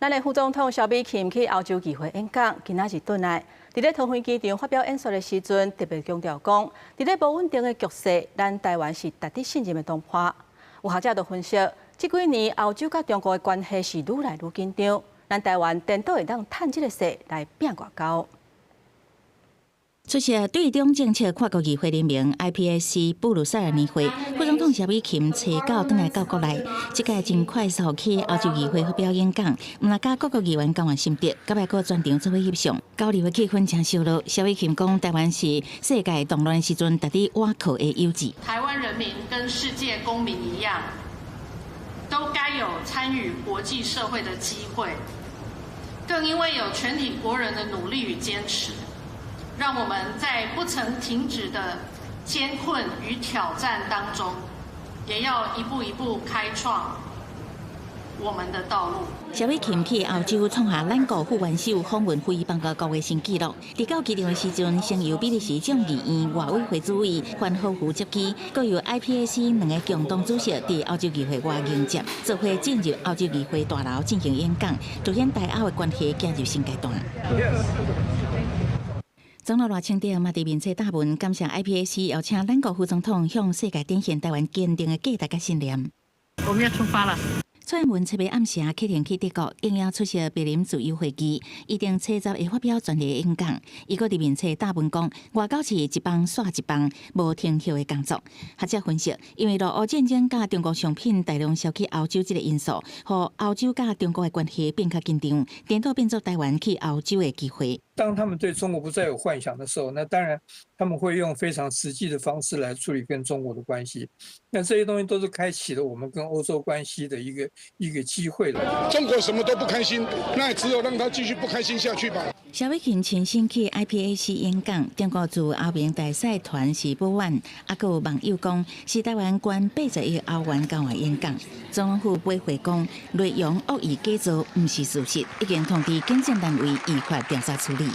咱的副总统萧美琴去欧洲议会演讲，今仔日转来，伫咧桃园机场发表演说的时阵，特别强调讲，伫咧无稳定的局势，咱台湾是值得信任的同伴。有学者就分析，这几年欧洲甲中国的关系是愈来愈紧张，咱台湾颠倒会当趁这个势来拼外交。 出席对中政策跨国议会联盟 IPAC 布鲁塞尔年会，副总统萧美琴找到转来到国内，这届真快速去欧洲议会发表演讲，唔但甲各国议员讲完心得，甲外国专场做伙翕相，交流的气氛真热络。萧美琴讲，台湾是世界动乱时阵值得挖靠的优质。台湾人民跟世界公民一样，都该有参与国际社会的机会，更因为有全体国人的努力与坚持。 让我们在不曾停止的艰困与挑战当中，也要一步一步开创我们的道路。萧美琴去欧洲创下咱国副元首访问非邦国的新纪录。伫到机场的时阵，先由比利时众议院外委会主委范霍夫接机，搁由 IPAC 两个共同主席伫欧洲议会外迎接，做伙进入欧洲议会大楼进行演讲，凸显台欧的关系进入新阶段。 总统赖清德嘛伫面册答问，感谢 IPAC 邀请咱国副总统向世界展现台湾坚定的价值甲信念。我们要出发了。蔡英文7月暗时启程去德国，应邀出席柏林自由会议，一定70会发表专题演讲。伊搁伫面册答问讲，外交是一帮煞一帮，无停歇的工作。学者分析，因为俄乌战争甲中国商品大量销去欧洲这个因素，互欧洲甲中国的关系变较紧张，颠倒变作台湾去欧洲的机会。 当他们对中国不再有幻想的时候，那当然他们会用非常实际的方式来处理跟中国的关系。那这些东西都是开启了我们跟欧洲关系的一个机会了。中国什么都不开心，那也只有让他继续不开心下去吧。萧美琴亲身去 IPAC 演讲，中国驻欧盟大使团是保安，还有网友讲是台湾关80亿欧元交换演讲。总统府驳回讲内容恶意假造，不是事实，已经通知警政单位依法调查处理。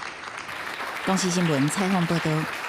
公司新闻采访报道。